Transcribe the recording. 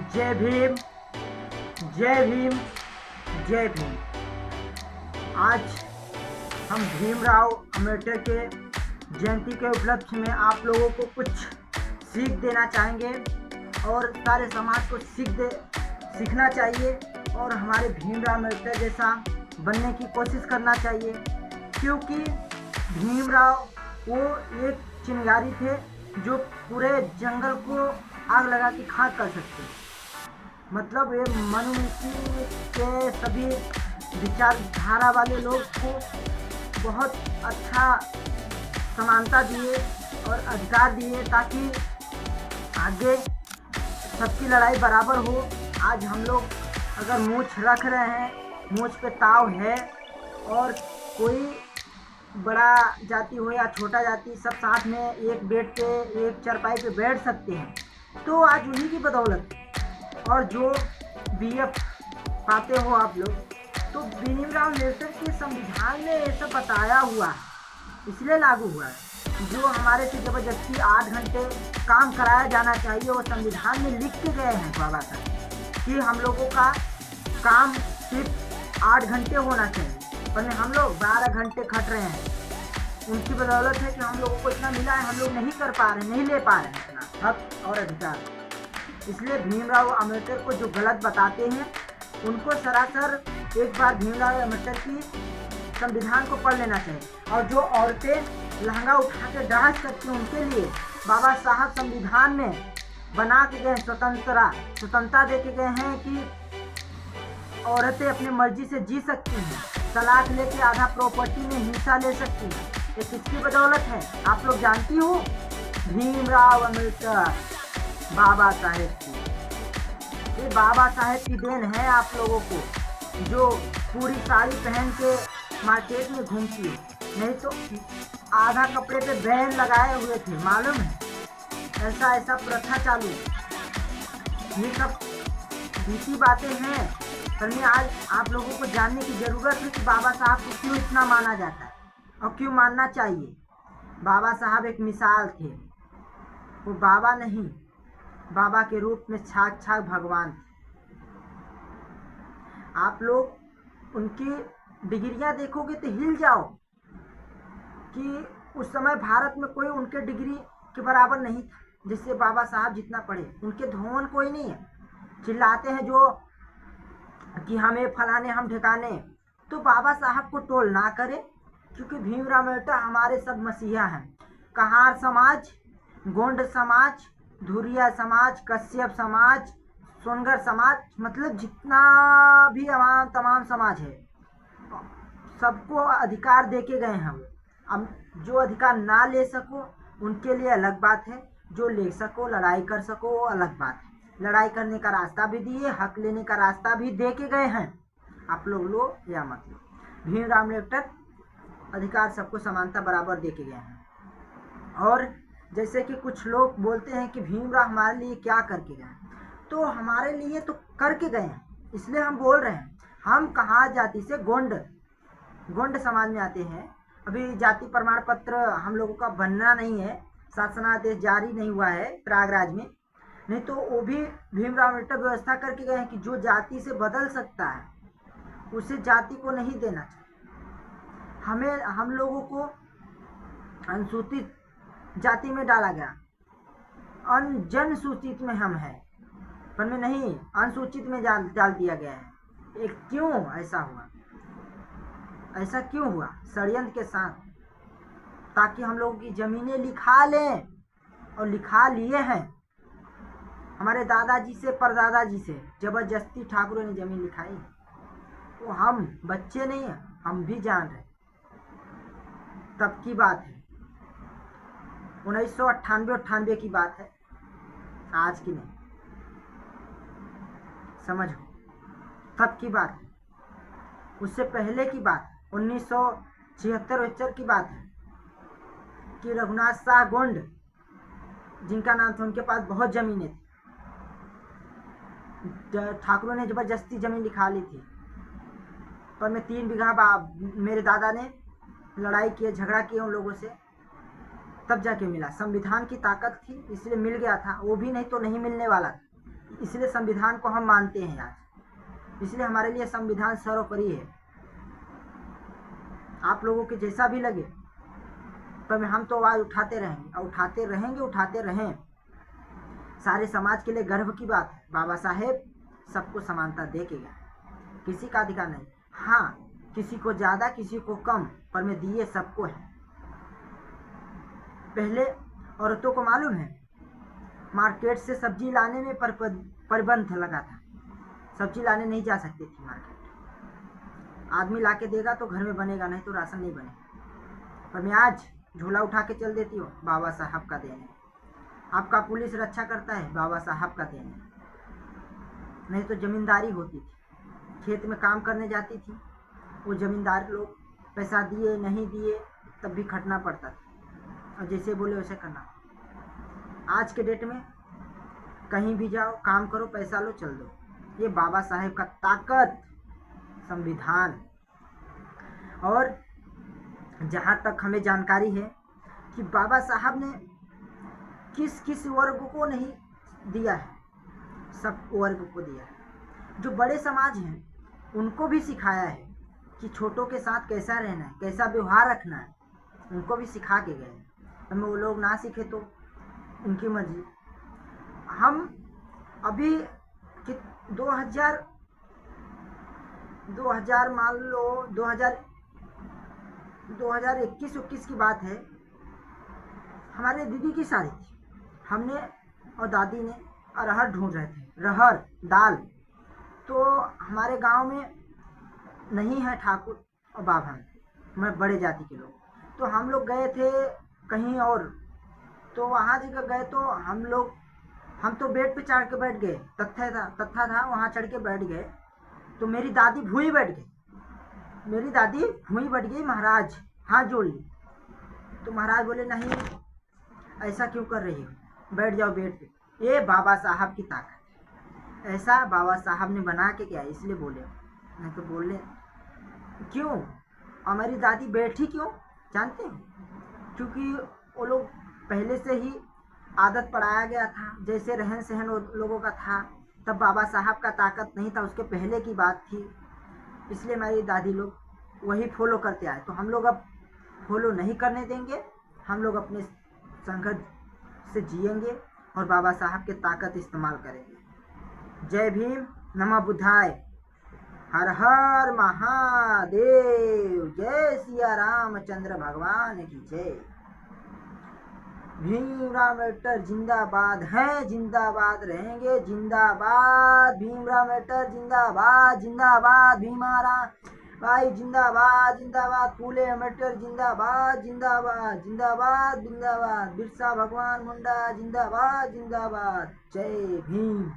जय भीम, जय भीम, जय भीम। आज हम भीमराव अम्बेडकर के जयंती के उपलक्ष्य में आप लोगों को कुछ सीख देना चाहेंगे और सारे समाज को सीखना चाहिए और हमारे भीमराव अम्बेडकर जैसा बनने की कोशिश करना चाहिए, क्योंकि भीमराव वो एक चिंगारी थे जो पूरे जंगल को आग लगा के खाक कर सकते। मतलब ये मनुष्य के सभी विचारधारा वाले लोग को बहुत अच्छा समानता दिए और अधिकार दिए ताकि आगे सबकी लड़ाई बराबर हो। आज हम लोग अगर मूंछ रख रहे हैं, मूंछ पे ताव है और कोई बड़ा जाति हो या छोटा जाति, सब साथ में एक बेड पे एक चारपाई पे बैठ सकते हैं, तो आज उन्हीं की बदौलत। और जो बीएफ पाते हो आप लोग, तो भीमराव अम्बेडकर के संविधान में ये सब बताया हुआ है, इसलिए लागू हुआ है। जो हमारे से जबरदस्ती 8 घंटे काम कराया जाना चाहिए, वो संविधान में लिख के गए हैं बाबा साहब कि हम लोगों का काम सिर्फ 8 घंटे होना चाहिए, पर हम लोग 12 घंटे खट रहे हैं। उनकी बदौलत है कि हम लोगों को इतना मिला है, हम लोग नहीं कर पा रहे, नहीं ले पा रहे हैं इतना हक और अधिकार। इसलिए भीमराव अम्बेडकर को जो गलत बताते हैं, उनको सरासर एक बार भीमराव अम्बेडकर की संविधान को पढ़ लेना चाहिए। और जो औरतें लहंगा उठा के डांस करती हैं, उनके लिए बाबा साहब संविधान में बना के गए स्वतंत्रता दे के गए हैं कि औरतें अपनी मर्जी से जी सकती हैं, तलाक लेके आधा प्रॉपर्टी में हिस्सा ले सकती हैं। ये किसकी बदौलत है आप लोग जानती हो? भीमराव अम्बेडकर, बाबा साहेब की। ये बाबा साहेब की देन है आप लोगों को, जो पूरी साड़ी पहन के मार्केट में घूमती है, नहीं तो आधा कपड़े पे बैन लगाए हुए थे, मालूम है? ऐसा प्रथा चालू। ये सब बीती बातें हैं, पर मैं आज आप लोगों को जानने की ज़रूरत है कि बाबा साहब को क्यों इतना माना जाता है और क्यों मानना चाहिए। बाबा साहब एक मिसाल थे, वो बाबा नहीं, बाबा के रूप में साक्षात भगवान थे। आप लोग उनकी डिग्रियां देखोगे तो हिल जाओ कि उस समय भारत में कोई उनके डिग्री के बराबर नहीं था, जिससे बाबा साहब जितना पढ़े। उनके धोन कोई नहीं है। चिल्लाते हैं जो कि हमें फलाने हम ठिकाने, तो बाबा साहब को टोल ना करें, क्योंकि भीमराव अम्बेडकर हमारे सब मसीहा हैं। कहार समाज, गोंड समाज, धुरिया समाज, कश्यप समाज, सोनगर समाज, मतलब जितना भी तमाम समाज है, सबको अधिकार दे के गए हैं। अब जो अधिकार ना ले सको उनके लिए अलग बात है, जो ले सको लड़ाई कर सको वो अलग बात है। लड़ाई करने का रास्ता भी दिए, हक लेने का रास्ता भी दे के गए हैं। आप लोग लो या मत लो, भीमराव अम्बेडकर अधिकार सबको समानता बराबर दे के गए हैं। और जैसे कि कुछ लोग बोलते हैं कि भीमराव हमारे लिए क्या करके गए, तो हमारे लिए तो करके गए हैं, इसलिए हम बोल रहे हैं। हम कहाँ जाति से गोंड समाज में आते हैं। अभी जाति प्रमाण पत्र हम लोगों का बनना नहीं है, शासनादेश जारी नहीं हुआ है प्रयागराज में, नहीं तो वो भी भीमराव अम्बेडकर व्यवस्था करके गए हैं कि जो जाति से बदल सकता है उसे जाति को नहीं देना चाहिए। हम लोगों को अनुसूचित जाति में डाला गया, जन सूचित में हम हैं, पर में नहीं, अनुसूचित में डाल दिया गया है। एक क्यों ऐसा हुआ? ऐसा क्यों हुआ? षड्यंत्र के साथ, ताकि हम लोगों की जमीनें लिखा लें, और लिखा लिए हैं। हमारे दादाजी से परदादाजी से जबरदस्ती ठाकुरों ने जमीन लिखाई, तो हम बच्चे नहीं हैं, हम भी जान रहे। तब की बात है, 1998 की बात है, आज की नहीं, समझो, तब की बात है। उससे पहले की बात 1976-72 की बात है कि रघुनाथ शाह गोंड, जिनका नाम था, उनके पास बहुत जमीनें थी। ठाकुरों ने जबरदस्ती जमीन लिखा ली थी, पर मैं 3 बीघा मेरे दादा ने लड़ाई किए, झगड़ा किए उन लोगों से, तब जाके मिला। संविधान की ताकत थी इसलिए मिल गया था, वो भी नहीं तो नहीं मिलने वाला था। इसलिए संविधान को हम मानते हैं आज, इसलिए हमारे लिए संविधान सर्वोपरि है। आप लोगों के जैसा भी लगे पर हम तो आवाज उठाते रहेंगे और उठाते रहेंगे, उठाते रहें। सारे समाज के लिए गर्व की बात है, बाबा साहेब सबको समानता दे के गए, किसी का अधिकार नहीं। हाँ, किसी को ज्यादा किसी को कम, पर मैं दिए सबको है। पहले औरतों को मालूम है मार्केट से सब्जी लाने में प्रतिबंध लगा था, सब्जी लाने नहीं जा सकती थी मार्केट। आदमी ला के देगा तो घर में बनेगा, नहीं तो राशन नहीं बनेगा। पर मैं आज झोला उठा के चल देती हूँ, बाबा साहब का देन है। आपका पुलिस रक्षा करता है, बाबा साहब का देन है। नहीं तो जमींदारी होती थी, खेत में काम करने जाती थी, वो जमींदार लोग पैसा दिए नहीं दिए तब भी खटना पड़ता था और जैसे बोले वैसे करना। आज के डेट में कहीं भी जाओ, काम करो, पैसा लो, चल दो। ये बाबा साहेब का ताकत, संविधान। और जहाँ तक हमें जानकारी है कि बाबा साहब ने किस किस वर्ग को नहीं दिया है, सब वर्ग को दिया है। जो बड़े समाज हैं उनको भी सिखाया है कि छोटों के साथ कैसा रहना है, कैसा व्यवहार रखना है, उनको भी सिखा के गए। हमें वो लोग ना सीखे तो उनकी मर्जी। हम अभी 2000 मान लो 2021 की बात है, हमारे दीदी की शादी थी। हमने और दादी ने अरहर ढूंढ रहे थे, रहर दाल। तो हमारे गांव में नहीं है ठाकुर और बाभन, मैं बड़े जाति के लोग, तो हम लोग गए थे कहीं और। तो वहाँ जगह गए तो हम तो बेड पे चढ़ के बैठ गए, तत्था था वहाँ चढ़ के बैठ गए। तो मेरी दादी भूई बैठ गई, महाराज हाथ जोड़ ली। तो महाराज बोले नहीं, ऐसा क्यों कर रही हो, बैठ जाओ बेड पे। ये बाबा साहब की ताकत है, ऐसा बाबा साहब ने बना के क्या, इसलिए बोले। नहीं तो बोले क्यों। हमारी दादी बैठी क्यों जानते हैं? क्योंकि वो लोग पहले से ही आदत पड़ाया गया था, जैसे रहन सहन लोगों का था, तब बाबा साहब का ताकत नहीं था, उसके पहले की बात थी। इसलिए हमारी दादी लोग वही फॉलो करते आए। तो हम लोग अब फॉलो नहीं करने देंगे, हम लोग अपने संघर्ष से जिएंगे और बाबा साहब के ताकत इस्तेमाल करेंगे। जय भीम, नमः बुद्धाय, हर हर महादेव, जय सिया रामचंद्र भगवान की जय। भीमराव अम्बेडकर जिंदाबाद हैं, जिंदाबाद रहेंगे, जिंदाबाद भीमराव अम्बेडकर, जिंदाबाद जिंदाबाद भीमाराम भाई, जिंदाबाद जिंदाबाद फूले अम्बेडकर, जिंदाबाद जिंदाबाद जिंदाबाद जिंदाबाद बिरसा भगवान मुंडा, जिंदाबाद जिंदाबाद। जय भीम।